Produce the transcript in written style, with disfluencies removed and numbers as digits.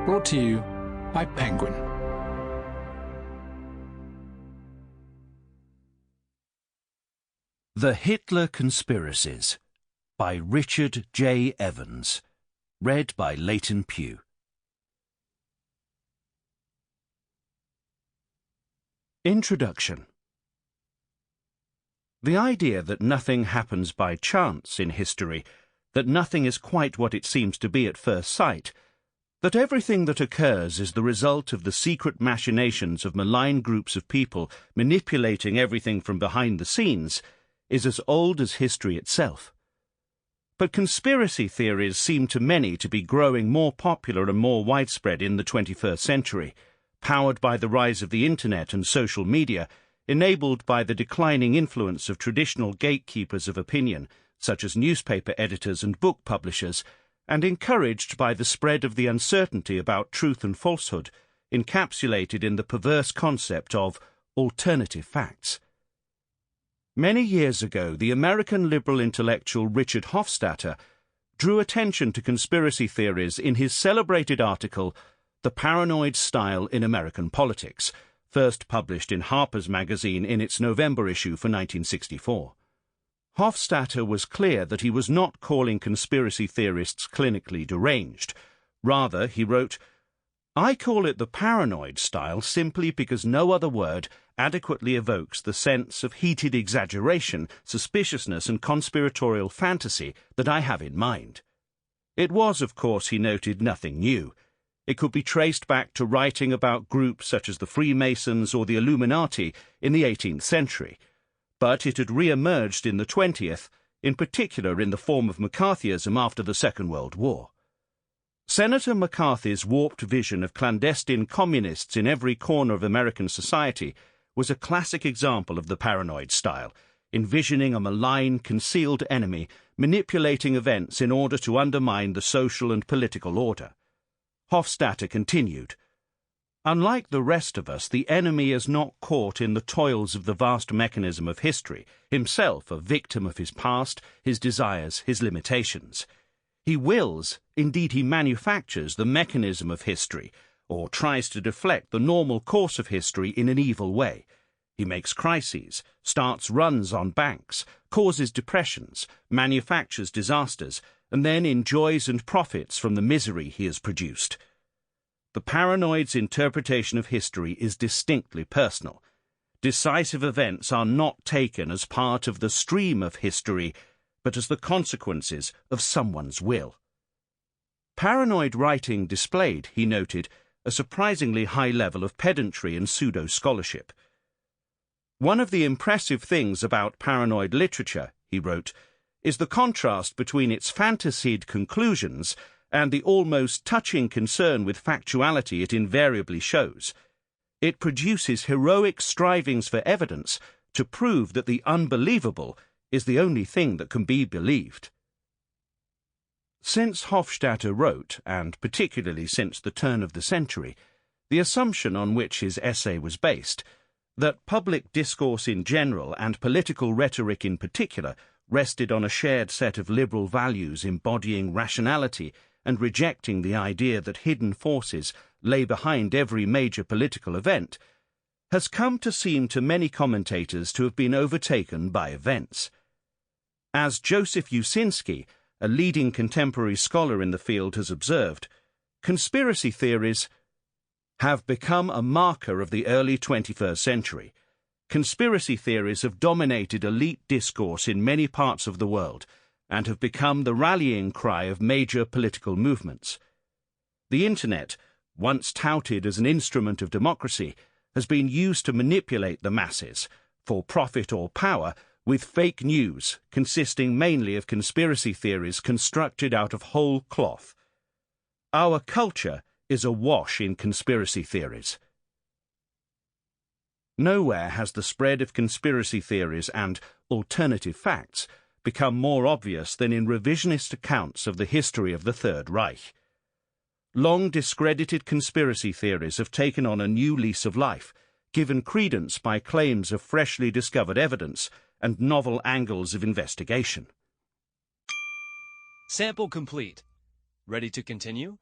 Brought to you by Penguin. The Hitler Conspiracies by Richard J. Evans. Read by Leighton Pugh. Introduction. The idea that nothing happens by chance in history, that nothing is quite what it seems to be at first sight, that everything that occurs is the result of the secret machinations of malign groups of people manipulating everything from behind the scenes, is as old as history itself. But conspiracy theories seem to many to be growing more popular and more widespread in the 21st century, powered by the rise of the internet and social media, enabled by the declining influence of traditional gatekeepers of opinion, such as newspaper editors and book publishers, and encouraged by the spread of the uncertainty about truth and falsehood, encapsulated in the perverse concept of alternative facts. Many years ago, the American liberal intellectual Richard Hofstadter drew attention to conspiracy theories in his celebrated article, The Paranoid Style in American Politics, first published in Harper's Magazine in its November issue for 1964. Hofstadter was clear that he was not calling conspiracy theorists clinically deranged. Rather, he wrote, "I call it the paranoid style simply because no other word adequately evokes the sense of heated exaggeration, suspiciousness, and conspiratorial fantasy that I have in mind." It was, of course, he noted, nothing new. It could be traced back to writing about groups such as the Freemasons or the Illuminati in the 18th century. But it had re-emerged in the 20th, in particular in the form of McCarthyism after the Second World War. Senator McCarthy's warped vision of clandestine communists in every corner of American society was a classic example of the paranoid style, envisioning a malign, concealed enemy manipulating events in order to undermine the social and political order. Hofstadter continued, "Unlike the rest of us, the enemy is not caught in the toils of the vast mechanism of history, himself a victim of his past, his desires, his limitations. He wills, indeed he manufactures, the mechanism of history, or tries to deflect the normal course of history in an evil way. He makes crises, starts runs on banks, causes depressions, manufactures disasters, and then enjoys and profits from the misery he has produced. The paranoid's interpretation of history is distinctly personal. Decisive events are not taken as part of the stream of history, but as the consequences of someone's will." Paranoid writing displayed, he noted, a surprisingly high level of pedantry and pseudo-scholarship. "One of the impressive things about paranoid literature," he wrote, "is the contrast between its fantasied conclusions and the almost touching concern with factuality it invariably shows. It produces heroic strivings for evidence to prove that the unbelievable is the only thing that can be believed." Since Hofstadter wrote, and particularly since the turn of the century, the assumption on which his essay was based, that public discourse in general and political rhetoric in particular rested on a shared set of liberal values embodying rationality and rejecting the idea that hidden forces lay behind every major political event, has come to seem to many commentators to have been overtaken by events. As Joseph Usinski, a leading contemporary scholar in the field, has observed, conspiracy theories have become a marker of the early 21st century. Conspiracy theories have dominated elite discourse in many parts of the world, and have become the rallying cry of major political movements. The Internet, once touted as an instrument of democracy, has been used to manipulate the masses, for profit or power, with fake news consisting mainly of conspiracy theories constructed out of whole cloth. Our culture is awash in conspiracy theories. Nowhere has the spread of conspiracy theories and alternative facts become more obvious than in revisionist accounts of the history of the Third Reich. Long-discredited conspiracy theories have taken on a new lease of life, given credence by claims of freshly discovered evidence and novel angles of investigation. Sample complete. Ready to continue?